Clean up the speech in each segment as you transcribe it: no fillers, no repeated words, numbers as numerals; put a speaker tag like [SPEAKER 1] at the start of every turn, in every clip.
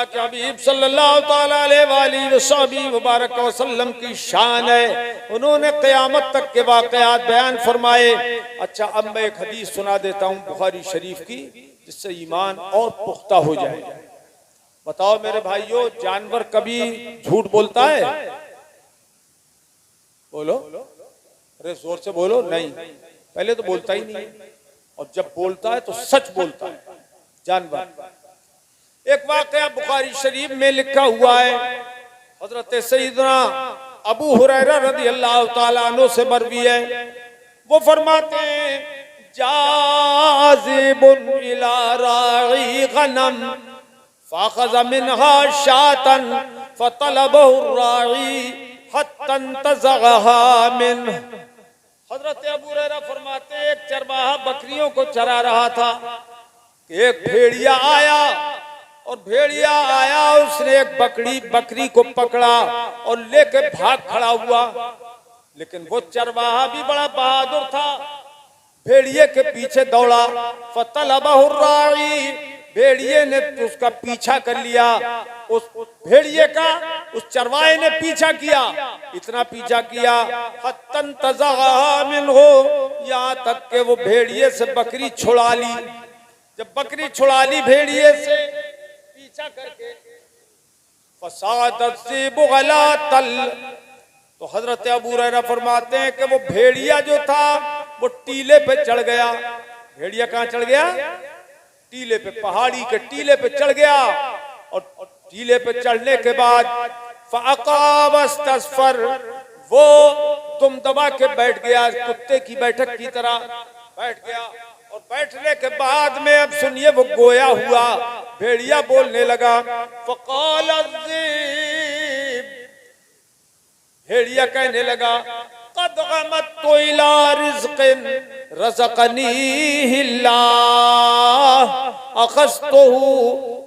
[SPEAKER 1] के हबीब सल्लल्लाहु ताला अलैहि मुबारक वसल्लम की शान है। उन्होंने क़यामत तक के वाक़यात बयान फरमाए। अच्छा, अब मैं एक हदीस सुना देता हूँ बुखारी शरीफ की, जिससे ईमान और पुख्ता हो जाए। बताओ मेरे भाइयों, जानवर कभी झूठ बोलता है? बोलो, अरे जोर से बोलो। नहीं, पहले तो बोलता ही नहीं है, और जब बोलता है तो सच बोलता है जानवर। एक वाक़या बुखारी शरीफ में लिखा हुआ है, हजरत सैयदना अबू हुरैरा रज़ी अल्लाह ताला अन्हु से मरवी है। वो फरमाते हैं, जाज़िबुन इला राई गनम फ़अख़ज़ मिनहा शातन फ़तलबहु राई हत्ता इंतज़अहा मिन। हजरत अबू हुरैरा फरमाते हैं, एक चरवाहा बकरियों को चरा रहा था। एक भेड़िया आया, और भेड़िया आया, उसने एक बकरी को पकड़ा और लेके भाग खड़ा हुआ। लेकिन वो चरवाहा भी बड़ा बहादुर था, भेड़िए के पीछे दौड़ा। फ़तलबहु राई, भेड़िए ने उसका पीछा कर लिया। उस भेड़िए का उस चरवाहे ने पीछा किया, इतना पीछा किया, हत्ता इंतज़अहा मिन्हु, यहाँ तक के वो भेड़िए से बकरी छुड़ा ली। जब बकरी छुड़ा ली भेड़िए से पीछा करके, फसादत ज़िबु अला तल, तो हजरत अबू हुरैरा फरमाते हैं कि वो भेड़िया जो था वो टीले पे चढ़ गया। भेड़िया कहाँ चढ़ गया? टीले पे, पहाड़ी के टीले पे चढ़ गया। और टीले पे चढ़ने के बाद फ़अक़ाबस्तस्फ़र, वो तुम दबा के बैठ गया, कुत्ते की बैठक की तरह बैठ गया। और बैठने के बाद में अब सुनिए, वो गोया हुआ। भेड़िया बोलने लगा, फ़क़ाल अज़्ज़िब, भेड़िया कहने लगा, क़द अमत्तु इला रिज़्क़िन रज़क़नीहि अल्लाह अख़ज़्तुहु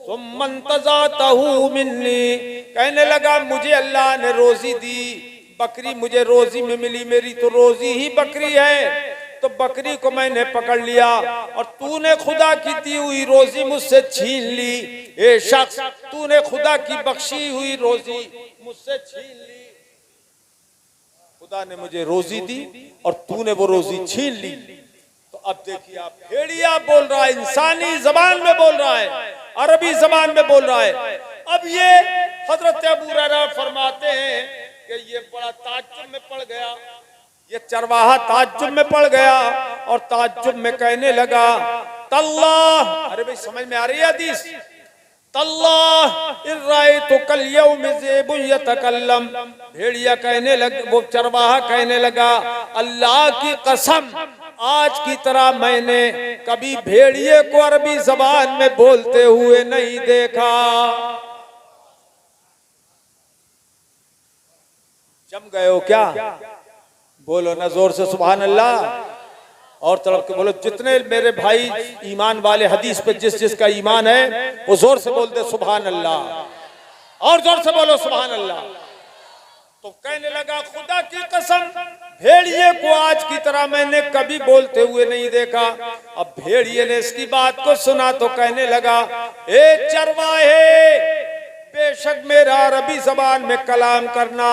[SPEAKER 1] सुम्मा इंतज़अतहु मिन्नी। कहने लगा, मुझे अल्लाह ने रोजी दी, बकरी मुझे रोजी में मिली, मेरी तो रोजी ही बकरी है, तो बकरी को मैंने पकड़ लिया, और तूने खुदा की दी हुई रोजी मुझसे छीन ली। ए शख्स, तूने खुदा की बख्शी हुई रोजी मुझसे छीन ली। खुदा ने मुझे रोजी दी और तूने वो रोजी छीन ली। तो अब देखिए आप, भेड़िया बोल रहा है, इंसानी जबान में बोल रहा है, अरबी जबान में बोल रहा है। अब ये हजरत अबू हुरैरा फरमाते हैं कि ये बड़ा ताज्जुब में पड़ गया, ये चरवाहा ताज्जुब में पड़ गया, और ताज्जुब में कहने लगा, तल्लाह, अरे भाई समझ में आ रही है हदीस? तल्लाह इर्रायतु कल यौम ज़िबुन यतकल्लम, भेड़िया कहने लगा, वो चरवाहा कहने लगा, अल्लाह की कसम, आज की तरह मैंने कभी भेड़िए को अरबी जबान में बोलते हुए नहीं देखा। जम गए हो क्या? बोलो ना जोर से सुभान अल्लाह, और तड़प के बोलो। जितने मेरे भाई ईमान वाले, हदीस पे जिस जिसका ईमान है वो जोर से बोल दे सुभान अल्लाह, और जोर से बोलो सुभान अल्लाह। तो कहने लगा, खुदा की कसम, भेड़िए को आज की तरह मैंने कभी बोलते हुए नहीं देखा। अब भेड़िए ने इसकी बात को सुना तो कहने लगा, ए चरवाहे, बेशक मेरा अरबी जबान में कलाम करना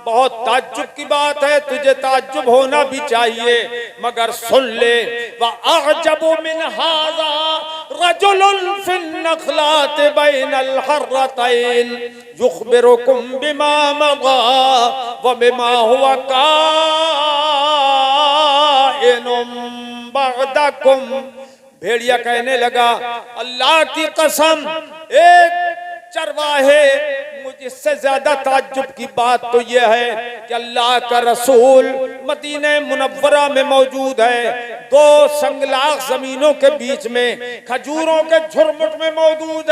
[SPEAKER 1] बहुत ताज्जुब की बात है, तुझे ताज्जुब होना भी चाहिए, मगर सुन ले, व अअजबु मिन हाज़ा रजुलुन फिन नखलात बैनल हर्रतैन युखबिरुकुम बिमा मज़ा व बिमा हुवा काइनुम बअदकुम। भेड़िया कहने लगा, अल्लाह की कसम, एक चरवाहे, मुझे इससे ज्यादा ताज्जुब की बात तो यह है कि अल्लाह का रसूल मदीने मुनव्वरा में मौजूद है, दो संगलाख जमीनों के बीच में खजूरों के झुरमुट में मौजूद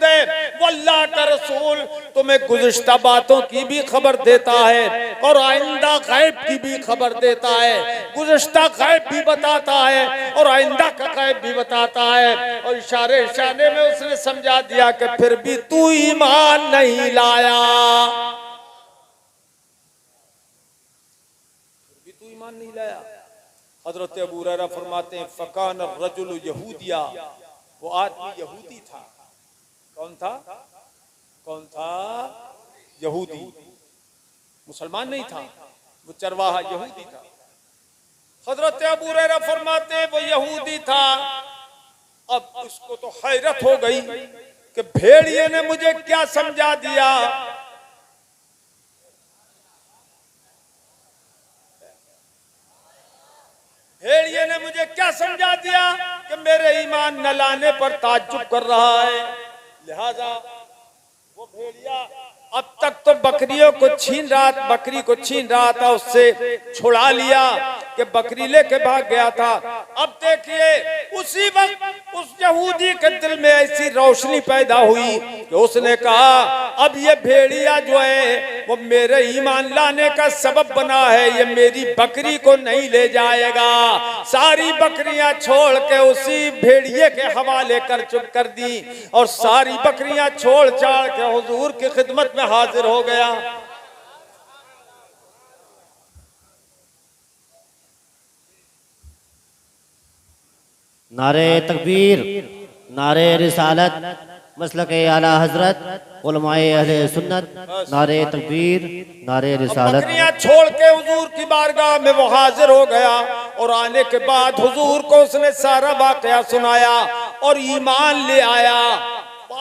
[SPEAKER 1] है। वो अल्लाह का रसूल तुम्हें गुज़िश्ता बातों की भी खबर देता है और आइंदा गैब की भी खबर देता है, गुज़िश्ता गैब भी बताता है और आइंदा का गैब भी बताता है। और इशारे इशारे में उसने समझा दिया कि फिर भी तू ईमान नहीं लाया, फिर भी तू ईमान नहीं लाया। हजरत अबू हुरैरा फरमाते हैं, फकान रजुल यहूदिया, वो आदमी यहूदी था। कौन था? यहूदी, मुसलमान नहीं था, वो चरवाहा यहूदी था। हजरत अबू हुरैरा फरमाते वो यहूदी था। अब उसको तो हैरत हो गई कि भेड़िए ने मुझे क्या समझा दिया। भेड़िए ने मुझे क्या समझा दिया कि मेरे ईमान न लाने पर ताज्जुब कर रहा है। लिहाजा वो भेड़िया अब तक तो बकरियों को छीन रहा, बकरी को छीन रहा था, उससे छुड़ा लिया कि बकरी लेके भाग गया था। अब देखिए उसी वक्त उस यहूदी के दिल में ऐसी रोशनी पैदा हुई कि उसने कहा अब ये भेड़िया जो है वो मेरे ईमान लाने का सबब बना है, ये मेरी बकरी को नहीं ले जाएगा। सारी बकरियां छोड़ के उसी भेड़िए के हवाले कर दी और सारी बकरियां छोड़ छाड़ के हुजूर की खिदमत में हाजिर हो गया।
[SPEAKER 2] नारे तकबीर, नारे रिसालत, मसलक आला हजरत, उलमाए अहले सुन्नत, नारे तकबीर, नारे रिसालत।
[SPEAKER 1] बकरियां छोड़ के हुजूर की बारगाह में वो हाजिर हो गया और आने के बाद हुजूर को उसने सारा वाकया सुनाया और ईमान ले आया,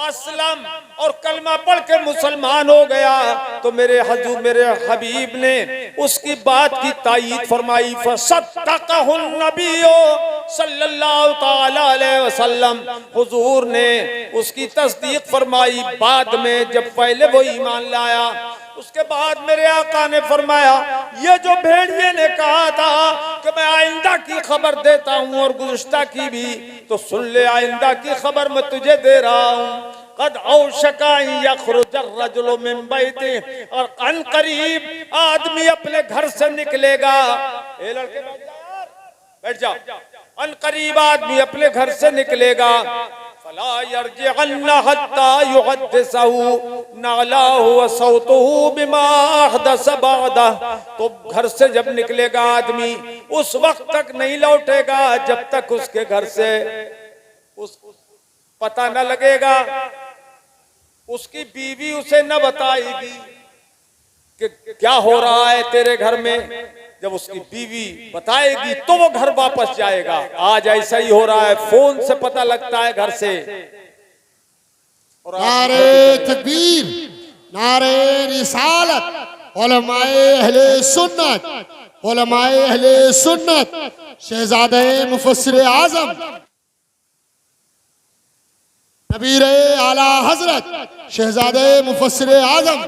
[SPEAKER 1] असलम और कलमा पढ़ के मुसलमान हो गया। तो मेरे हबीब ने उसकी बात की तायीद फरमाई। फसद्दक़हुन नबियो सल्लल्लाहु ताला अलैहि वसल्लम, हुजूर ने उसकी तस्दीक फरमाई बाद में, जब पहले वो ईमान लाया। उसके बाद मेरे आका ने फरमाया ये जो भेड़िए ने कहा था कि मैं आइंदा की खबर देता हूँ और गुज़िश्ता की भी, तो सुन ले आइंदा की खबर मैं तुझे दे रहा हूँ। कद औशका यखरुज अर्रजुलु मिन बैति, और अन करीब आदमी अपने घर से निकलेगा। ए लड़के बैठ जाओ। अन करीब आदमी अपने घर से निकलेगा। फला यरजिअन्ना हत्ता युहद्दिसहु नअलाहु व सौतुहु बिमा अहदस बअदा, तो घर से जब निकलेगा आदमी उस वक्त तक नहीं लौटेगा जब तक उसके घर से उस पता न लगेगा, उसकी बीवी उसे न बताएगी कि क्या हो रहा है तेरे घर में। जब उसकी बीवी बताएगी तो वो घर वापस जाएगा। आज ऐसा ही हो रहा है, फोन से पता लगता है घर से। और
[SPEAKER 3] नारे तकबीर, नारे रिसालत, उलमाए अहले सुन्नत, उलमाए अहले सुन्नत, शहजादे मुफस्सिर आज़म नबीर आला हजरत शहजादे मुफस्सिर आज़म